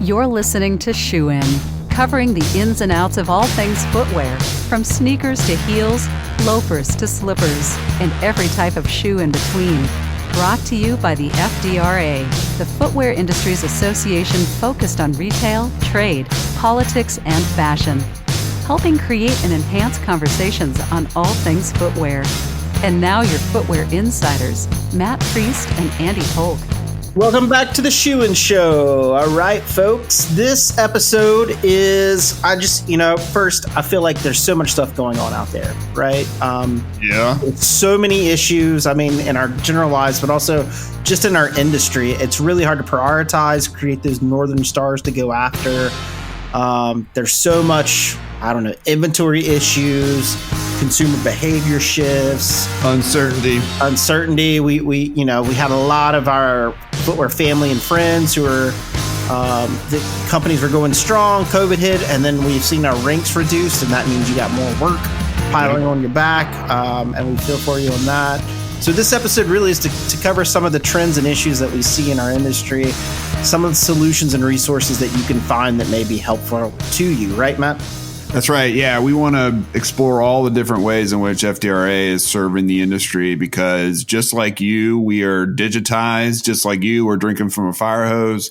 You're listening to Shoe In, covering the ins and outs of all things footwear, from sneakers to heels, loafers to slippers, and every type of shoe in between. Brought to you by the FDRA, the Footwear Industries Association focused on retail, trade, politics, and fashion, helping create and enhance conversations on all things footwear. And now your footwear insiders, Matt Priest and Andy Polk. Welcome back to the Shoe In Show. All right, folks, this episode is, first, I feel like there's so much stuff going on out there, right? So many issues, in our general lives, but also just in our industry. It's really hard to prioritize, create those northern stars to go after. There's so much, inventory issues, consumer behavior shifts, uncertainty. We had a lot of our footwear family and friends who are, the companies were going strong, COVID hit, and then we've seen our ranks reduced, and that means you got more work piling on your back, and we feel for you on that. So this episode really is to cover some of the trends and issues that we see in our industry, some of the solutions and resources that you can find that may be helpful to you, right, Matt? That's right. Yeah, we want to explore all the different ways in which FDRA is serving the industry, because just like you, we are digitized. Just like you, we're drinking from a fire hose.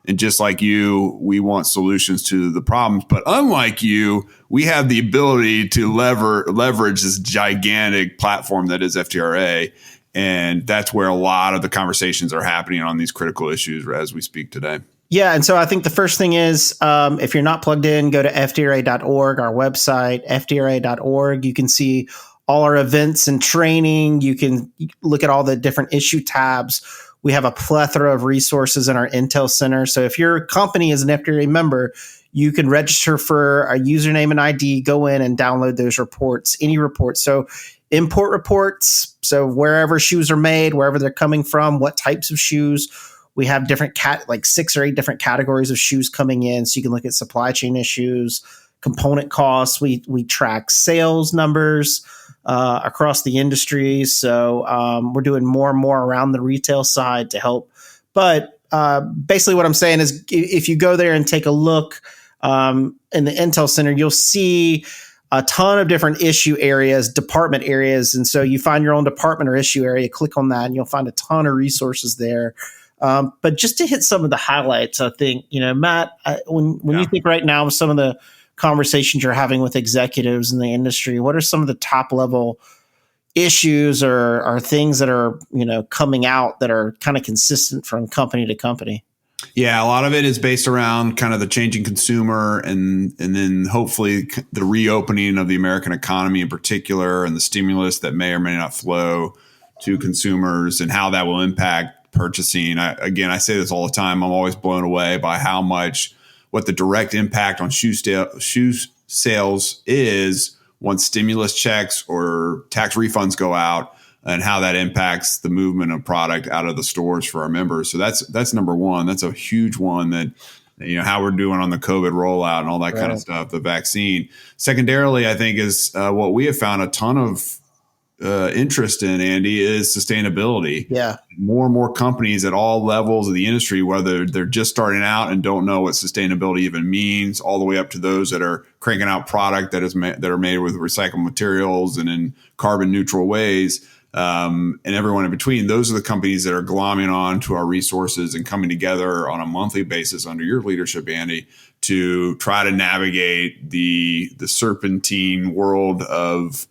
And just like you, we want solutions to the problems. But unlike you, we have the ability to leverage this gigantic platform that is FDRA. And that's where a lot of the conversations are happening on these critical issues as we speak today. Yeah, and so I think the first thing is, if you're not plugged in, go to FDRA.org, our website, FDRA.org. You can see all our events and training. You can look at all the different issue tabs. We have a plethora of resources in our Intel Center. So if your company is an FDRA member, you can register for a username and ID, go in and download those reports, any reports. So import reports, so wherever shoes are made, wherever they're coming from, what types of shoes. We have different 6 or 8 different categories of shoes coming in, so you can look at supply chain issues, component costs. We track sales numbers across the industry. So we're doing more and more around the retail side to help. But basically what I'm saying is, if you go there and take a look in the Intel Center, you'll see a ton of different issue areas, department areas. And so you find your own department or issue area, click on that, and you'll find a ton of resources there. But just to hit some of the highlights, I think, Matt, when you think right now of some of the conversations you're having with executives in the industry, what are some of the top level issues or things that are, coming out that are kind of consistent from company to company? Yeah, a lot of it is based around kind of the changing consumer and then hopefully the reopening of the American economy in particular, and the stimulus that may or may not flow to consumers and how that will impact purchasing. I say this all the time. I'm always blown away by what the direct impact on shoe sales is once stimulus checks or tax refunds go out, and how that impacts the movement of product out of the stores for our members. So that's number one. That's a huge one, that how we're doing on the COVID rollout and all that kind of stuff, the vaccine. Secondarily, I think is what we have found a ton of interest in, Andy, is sustainability. Yeah. More and more companies at all levels of the industry, whether they're just starting out and don't know what sustainability even means, all the way up to those that are cranking out product that are made with recycled materials and in carbon neutral ways, and everyone in between. Those are the companies that are glomming on to our resources and coming together on a monthly basis under your leadership, Andy, to try to navigate the serpentine world of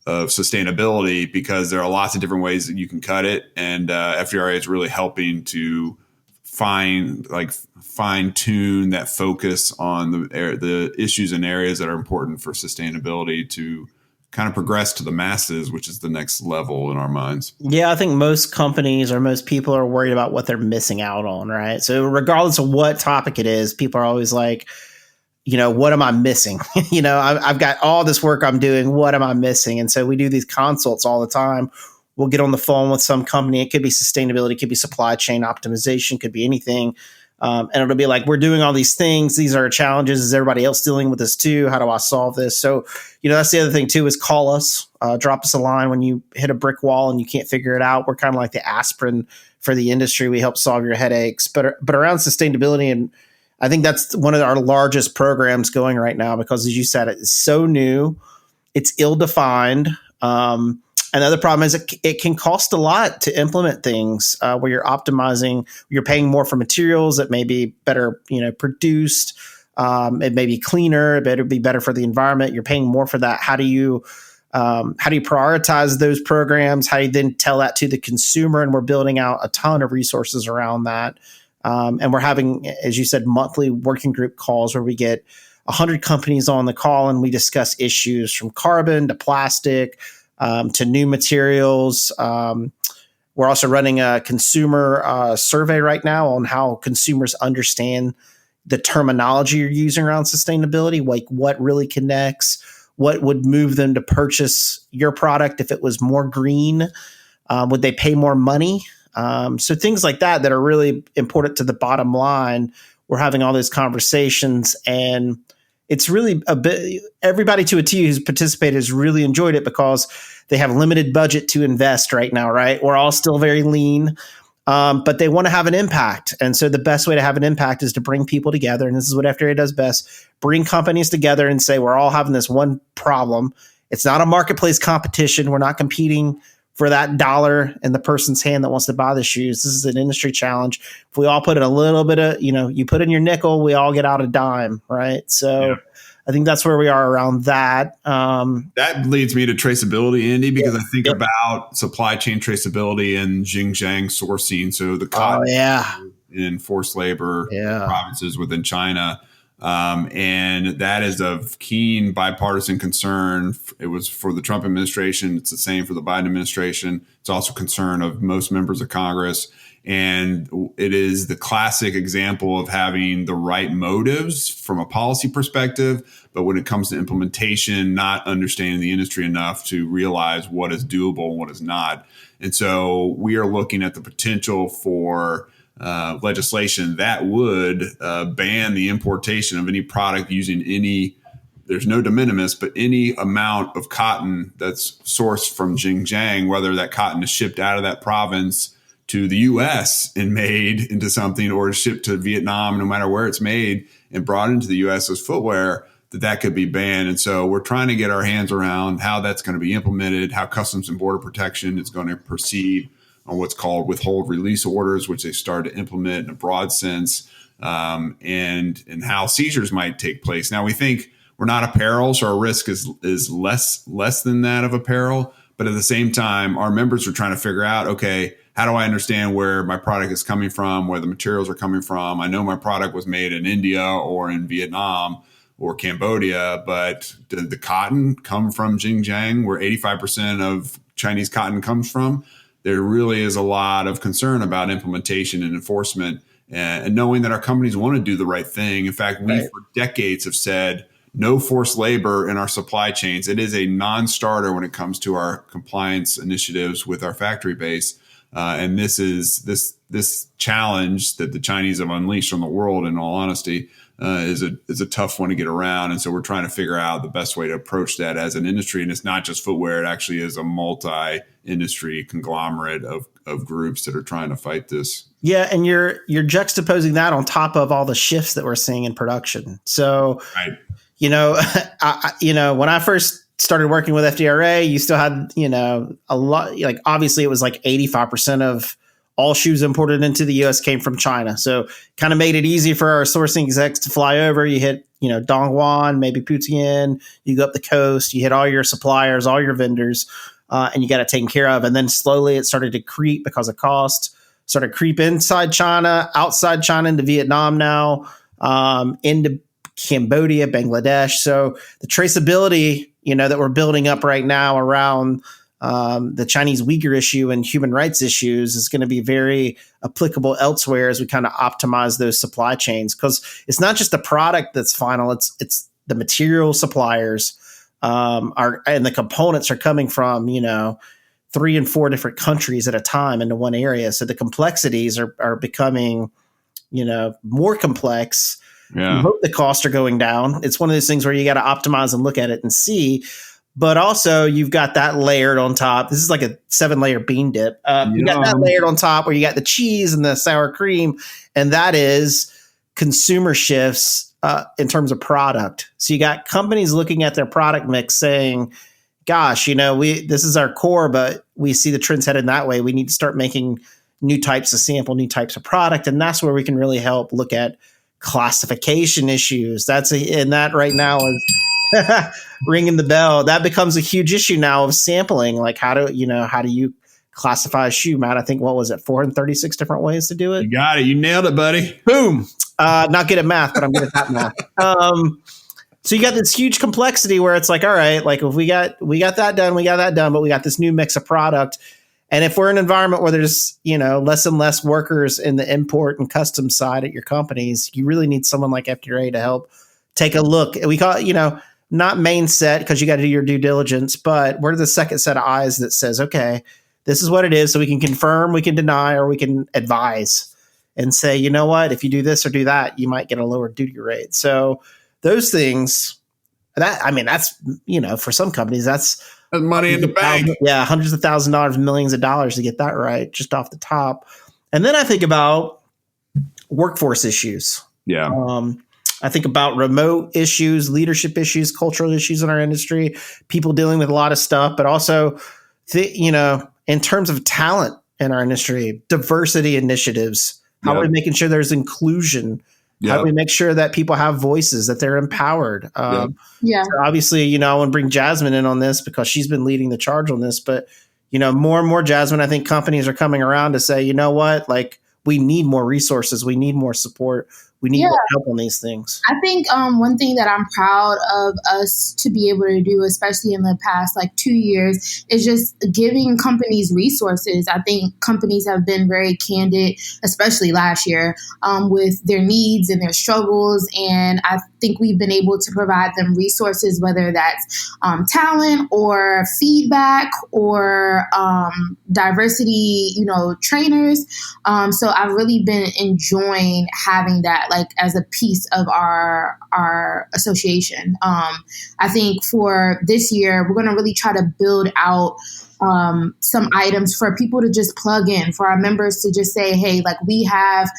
sustainability, because there are lots of different ways that you can cut it. And FDRA is really helping to fine tune that focus on the issues and areas that are important for sustainability to kind of progress to the masses, which is the next level in our minds. Yeah, I think most companies or most people are worried about what they're missing out on, right? So regardless of what topic it is, people are always like, what am I missing? I've got all this work I'm doing. What am I missing? And so we do these consults all the time. We'll get on the phone with some company. It could be sustainability, it could be supply chain optimization, could be anything. And it'll be like, we're doing all these things. These are challenges. Is everybody else dealing with this too? How do I solve this? So, that's the other thing too, is call us, drop us a line when you hit a brick wall and you can't figure it out. We're kind of like the aspirin for the industry. We help solve your headaches. But around sustainability and I think that's one of our largest programs going right now because, as you said, it's so new, it's ill-defined. And the other problem is it can cost a lot to implement things where you're optimizing, you're paying more for materials that may be better, produced. It may be cleaner, it better be better for the environment. You're paying more for that. How do you prioritize those programs? How do you then tell that to the consumer? And we're building out a ton of resources around that. And we're having, as you said, monthly working group calls where we get 100 companies on the call and we discuss issues from carbon to plastic to new materials. We're also running a consumer survey right now on how consumers understand the terminology you're using around sustainability, like what really connects, what would move them to purchase your product if it was more green. Would they pay more money? So things like that are really important to the bottom line. We're having all those conversations, and it's really a bit, everybody to a T who's participated has really enjoyed it because they have limited budget to invest right now, right? We're all still very lean, but they want to have an impact. And so the best way to have an impact is to bring people together. And this is what FDRA does best: bring companies together and say, we're all having this one problem. It's not a marketplace competition. We're not competing for that dollar in the person's hand that wants to buy the shoes. This is an industry challenge. If we all put in a little bit of, you put in your nickel, we all get out a dime, right? So yeah. I think that's where we are around that. That leads me to traceability, Andy, because I think about supply chain traceability and Xinjiang sourcing. So the cotton in forced labor provinces within China. And that is of keen bipartisan concern. It was for the Trump administration. It's the same for the Biden administration. It's also a concern of most members of Congress. And it is the classic example of having the right motives from a policy perspective, but when it comes to implementation, not understanding the industry enough to realize what is doable and what is not. And so we are looking at the potential for legislation that would ban the importation of any product using there's no de minimis, but any amount of cotton that's sourced from Xinjiang, whether that cotton is shipped out of that province to the U.S. and made into something, or shipped to Vietnam, no matter where it's made, and brought into the U.S. as footwear, that could be banned. And so we're trying to get our hands around how that's going to be implemented, how Customs and Border Protection is going to proceed on what's called withhold release orders, which they started to implement in a broad sense, and how seizures might take place. Now, we think we're not apparel, so our risk is less than that of apparel. But at the same time, our members are trying to figure out, okay, how do I understand where my product is coming from, where the materials are coming from? I know my product was made in India or in Vietnam or Cambodia, but did the cotton come from Xinjiang, where 85% of Chinese cotton comes from? There really is a lot of concern about implementation and enforcement, and knowing that our companies want to do the right thing. In fact, we for decades have said no forced labor in our supply chains. It is a non-starter when it comes to our compliance initiatives with our factory base. And this challenge that the Chinese have unleashed on the world, in all honesty, is a tough one to get around. And so we're trying to figure out the best way to approach that as an industry. And it's not just footwear. It actually is a multi-industry conglomerate of groups that are trying to fight this. Yeah. And you're juxtaposing that on top of all the shifts that we're seeing in production. So, when I first started working with FDRA, you still had, a lot, like obviously it was like 85% of all shoes imported into the US came from China. So kind of made it easy for our sourcing execs to fly over. You hit, Dongguan, maybe Putian, you go up the coast, you hit all your suppliers, all your vendors, and you got it taken care of. And then slowly it started to creep because of cost, started to creep inside China, outside China, into Vietnam now, into Cambodia, Bangladesh. So the traceability, that we're building up right now around the Chinese Uyghur issue and human rights issues is going to be very applicable elsewhere as we kind of optimize those supply chains. Because it's not just the product that's final; it's the material suppliers and the components are coming from 3 and 4 different countries at a time into one area. So the complexities are becoming more complex. Yeah. You hope the costs are going down. It's one of those things where you got to optimize and look at it and see. But also, you've got that layered on top. This is like a 7-layer bean dip. You got that layered on top where you got the cheese and the sour cream. And that is consumer shifts in terms of product. So you got companies looking at their product mix saying, gosh, this is our core, but we see the trends headed that way. We need to start making new types of sample, new types of product. And that's where we can really help look at classification issues. And that right now is ringing the bell. That becomes a huge issue now of sampling. Like how do you classify a shoe, Matt? I think, what was it, 436 different ways to do it? You got it. You nailed it, buddy. Boom. Not good at math, but I'm good at that math. So you got this huge complexity where it's like, all right, like if we got that done, but we got this new mix of product. And if we're in an environment where there's, less and less workers in the import and custom side at your companies, you really need someone like FDRA to help take a look. We call it, not main set because you got to do your due diligence, but we're the second set of eyes that says, okay, this is what it is. So we can confirm, we can deny, or we can advise and say, you know what, if you do this or do that, you might get a lower duty rate. So those things, that's, for some companies, that's money in the bank. Yeah, hundreds of thousands of dollars, millions of dollars to get that right just off the top. And then I think about workforce issues. Yeah. I think about remote issues, leadership issues, cultural issues in our industry, people dealing with a lot of stuff, but also, in terms of talent in our industry, diversity initiatives. How are we making sure there's inclusion? How do we make sure that people have voices, that they're empowered? So obviously, I want to bring Jasmine in on this because she's been leading the charge on this. But, more and more, Jasmine, I think companies are coming around to say, you know what, like we need more resources. We need more support. We need more help on these things. I think one thing that I'm proud of us to be able to do, especially in the past 2 years, is just giving companies resources. I think companies have been very candid, especially last year, with their needs and their struggles. And I think we've been able to provide them resources, whether that's talent or feedback or diversity, trainers. So I've really been enjoying having that as a piece of our association. I think for this year, we're going to really try to build out some items for people to just plug in, for our members to just say, hey, we have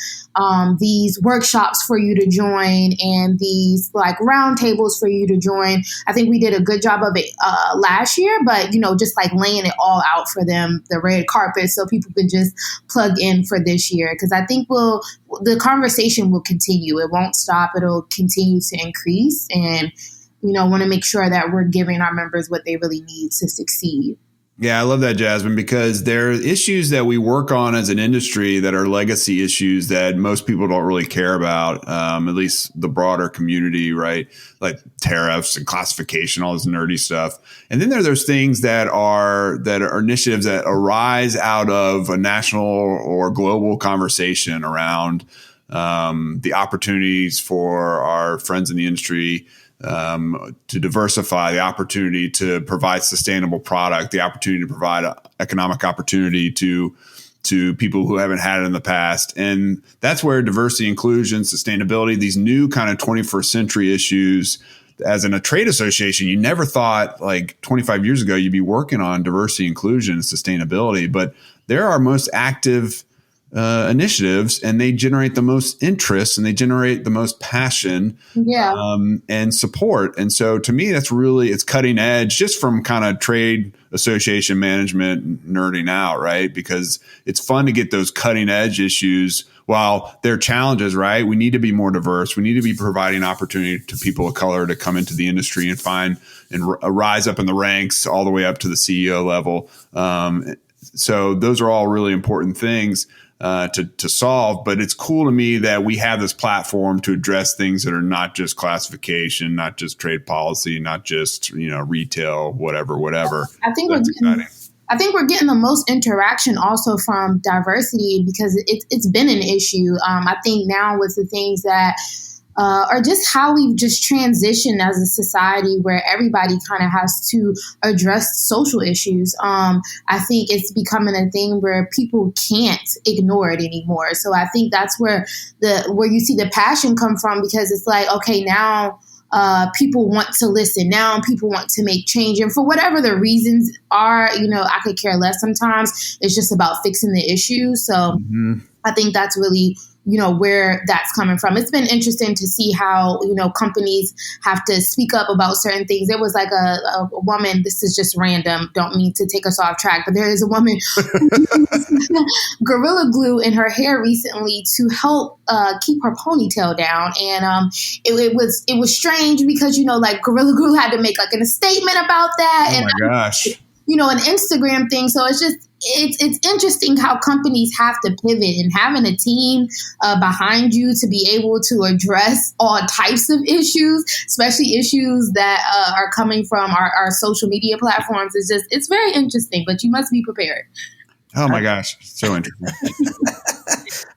these workshops for you to join and these roundtables for you to join. I think we did a good job of it last year, but just laying it all out for them, the red carpet, so people can just plug in for this year. Because I think the conversation will continue. It won't stop. It'll continue to increase, and want to make sure that we're giving our members what they really need to succeed. Yeah, I love that, Jasmine, because there are issues that we work on as an industry that are legacy issues that most people don't really care about, at least the broader community, right? Like tariffs and classification, all this nerdy stuff. And then there are those things that are initiatives that arise out of a national or global conversation around the opportunities for our friends in the industry to diversify, the opportunity to provide sustainable product, the opportunity to provide economic opportunity to people who haven't had it in the past. And that's where diversity, inclusion, sustainability, these new kind of 21st century issues, as in a trade association, you never thought 25 years ago you'd be working on diversity, inclusion, and sustainability, but they're our most active initiatives, and they generate the most interest and they generate the most passion and support. And so to me, it's cutting edge just from kind of trade association management nerding out, right? Because it's fun to get those cutting edge issues while there are challenges, right? We need to be more diverse. We need to be providing opportunity to people of color to come into the industry and find and rise up in the ranks all the way up to the CEO level. So those are all really important things to solve, but it's cool to me that we have this platform to address things that are not just classification, not just trade policy, not just retail, whatever. I think we're getting the most interaction also from diversity because it's been an issue. I think now with the things that or just how we've just transitioned as a society where everybody kind of has to address social issues. I think it's becoming a thing where people can't ignore it anymore. So I think that's where you see the passion come from, because it's okay, now people want to listen. Now people want to make change. And for whatever the reasons are, I could care less sometimes. It's just about fixing the issue. So I think that's really where that's coming from. It's been interesting to see how, companies have to speak up about certain things. There was like a woman, this is just random, don't mean to take us off track, but there is a woman who used Gorilla Glue in her hair recently to help keep her ponytail down. And it was strange because, like Gorilla Glue had to make like a statement about that. Oh my gosh. An Instagram thing. So it's interesting how companies have to pivot, and having a team behind you to be able to address all types of issues, especially issues that are coming from our social media platforms, it's very interesting, but you must be prepared. Oh my gosh. So interesting.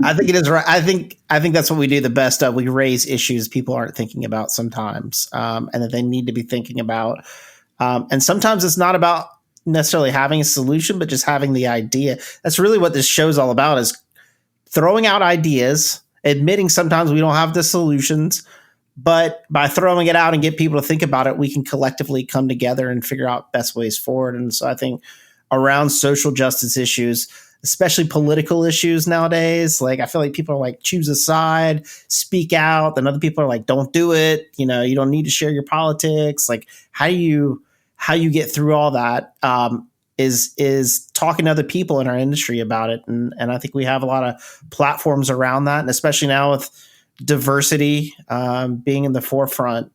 I think it is right. I think that's what we do the best of. We raise issues people aren't thinking about sometimes, and that they need to be thinking about. And sometimes it's not about necessarily having a solution, but just having the idea. That's really what this show's all about, is throwing out ideas, admitting sometimes we don't have the solutions, but by throwing it out and get people to think about it, we can collectively come together and figure out best ways forward. And so I think around social justice issues, especially political issues nowadays, like I feel like people are like, choose a side, speak out. Then other people are like, don't do it. You don't need to share your politics. Like how you get through all that is talking to other people in our industry about it. And I think we have a lot of platforms around that. And especially now with diversity being in the forefront,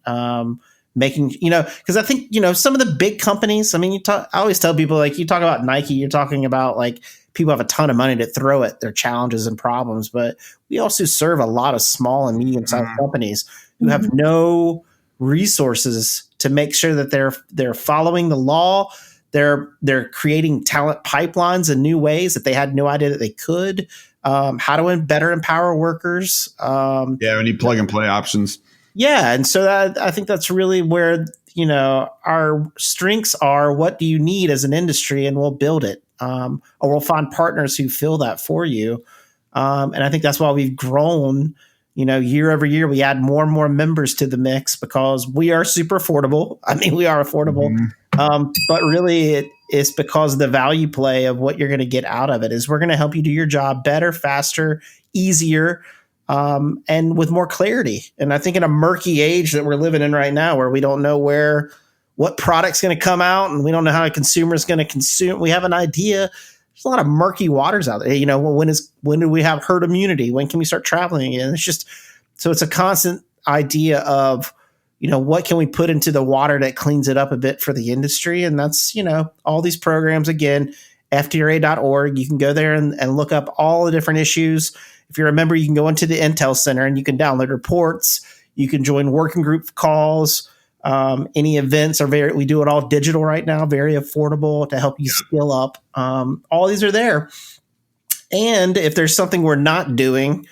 making, because I think, some of the big companies, I mean, I always tell people, like, you talk about Nike, you're talking about like people have a ton of money to throw at their challenges and problems, but we also serve a lot of small and medium-sized companies who have no resources to make sure that they're following the law. They're creating talent pipelines in new ways that they had no idea that they could. How to better empower workers. We need plug and play options. Yeah, and so I think that's really where our strengths are. What do you need as an industry, and we'll build it, or we'll find partners who fill that for you. And I think that's why we've grown. Year over year, we add more and more members to the mix because we are super affordable. I mean, we are affordable, but really it's because of the value play of what you're going to get out of it is we're going to help you do your job better, faster, easier, and with more clarity. And I think in a murky age that we're living in right now, where we don't know what product's going to come out and we don't know how a consumer is going to consume, we have an idea. There's a lot of murky waters out there. When do we have herd immunity? When can we start traveling again? It's a constant idea of, what can we put into the water that cleans it up a bit for the industry? And that's, all these programs, again, FDRA.org. You can go there and look up all the different issues. If you're a member, you can go into the Intel Center and you can download reports. You can join working group calls. Any events we do it all digital right now, very affordable to help you skill up. All these are there. And if there's something we're not doing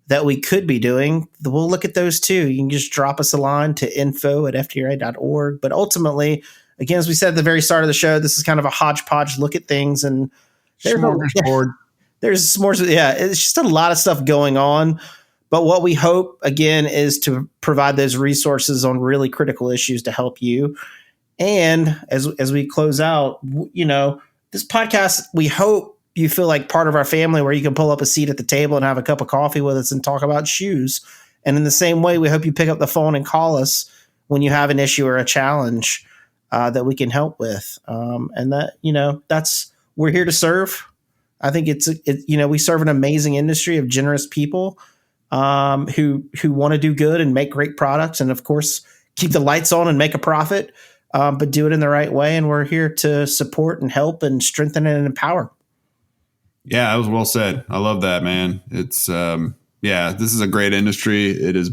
that we could be doing, we'll look at those too. You can just drop us a line to info@fdra.org. But ultimately, again, as we said at the very start of the show, this is kind of a hodgepodge look at things. And there's more. Yeah, it's just a lot of stuff going on. But what we hope, again, is to provide those resources on really critical issues to help you. And as we close out, this podcast, we hope you feel like part of our family where you can pull up a seat at the table and have a cup of coffee with us and talk about shoes. And in the same way, we hope you pick up the phone and call us when you have an issue or a challenge that we can help with. And that, we're here to serve. I think we serve an amazing industry of generous people who want to do good and make great products, and of course keep the lights on and make a profit, but do it in the right way. And we're here to support and help and strengthen and empower. Yeah, that was well said. I love that, man. It's this is a great industry. It's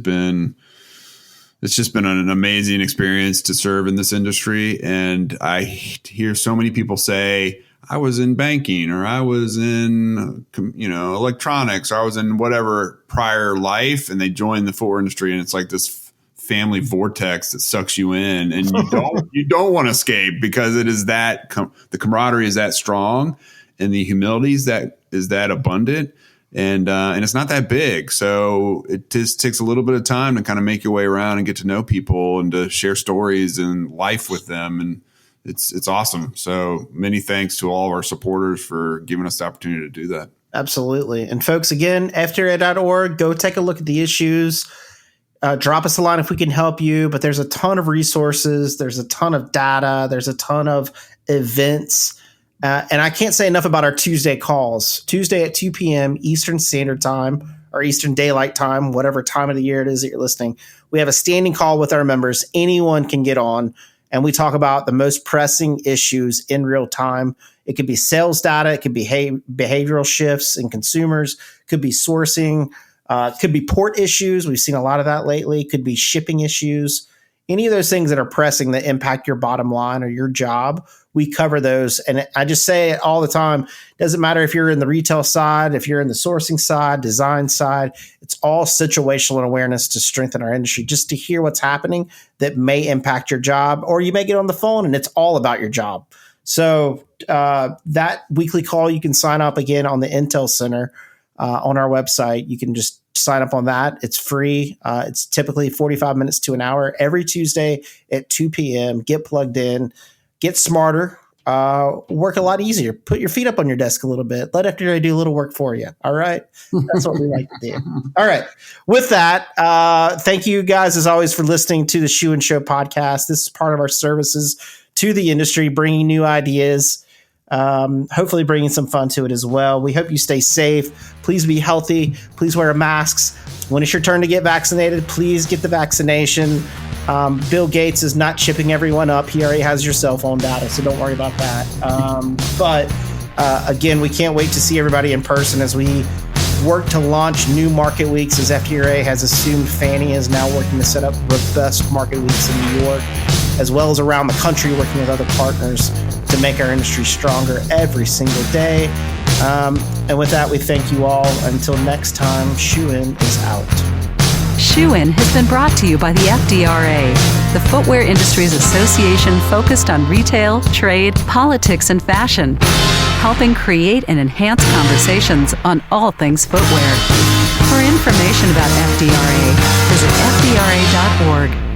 just been an amazing experience to serve in this industry. And I hear so many people say, I was in banking, or I was in, electronics, or I was in whatever prior life, and they join the footwear industry, and it's like this family vortex that sucks you in, and you don't want to escape because it is that the camaraderie is that strong, and the humility is that abundant, and it's not that big, so it just takes a little bit of time to kind of make your way around and get to know people and to share stories and life with them, and it's awesome. So many thanks to all of our supporters for giving us the opportunity to do that. Absolutely. And folks, again, FDRA.org, go take a look at the issues. Drop us a line if we can help you. But there's a ton of resources. There's a ton of data. There's a ton of events. And I can't say enough about our Tuesday calls. Tuesday at 2 p.m. Eastern Standard Time or Eastern Daylight Time, whatever time of the year it is that you're listening. We have a standing call with our members. Anyone can get on, and we talk about the most pressing issues in real time. It could be sales data. It could be behavioral shifts in consumers. It could be sourcing. Could be port issues. We've seen a lot of that lately. Could be shipping issues. Any of those things that are pressing that impact your bottom line or your job, we cover those. And I just say it all the time. Doesn't matter if you're in the retail side, if you're in the sourcing side, design side, it's all situational awareness to strengthen our industry, just to hear what's happening that may impact your job, or you may get on the phone and it's all about your job. So that weekly call, you can sign up again on the Intel Center on our website. You can just sign up on that. It's free. It's typically 45 minutes to an hour every Tuesday at 2 p.m. Get plugged in, get smarter, work a lot easier. Put your feet up on your desk a little bit. Let FDRA do a little work for you. All right. That's what we like to do. All right. With that, thank you guys as always for listening to the Shoe and Show podcast. This is part of our services to the industry, bringing new ideas, hopefully bringing some fun to it as well. We hope you stay safe. Please be healthy. Please wear masks. When it's your turn to get vaccinated, please get the vaccination. Bill Gates is not chipping everyone up. He already has your cell phone data, so don't worry about that. But again, we can't wait to see everybody in person as we work to launch new market weeks, as FDRA has assumed Fannie is now working to set up robust market weeks in New York, as well as around the country, working with other partners to make our industry stronger every single day. And with that, we thank you all. Until next time, Shoe-In is out. Shoe-In has been brought to you by the FDRA, the Footwear Industries Association focused on retail, trade, politics, and fashion, helping create and enhance conversations on all things footwear. For information about FDRA, visit FDRA.org.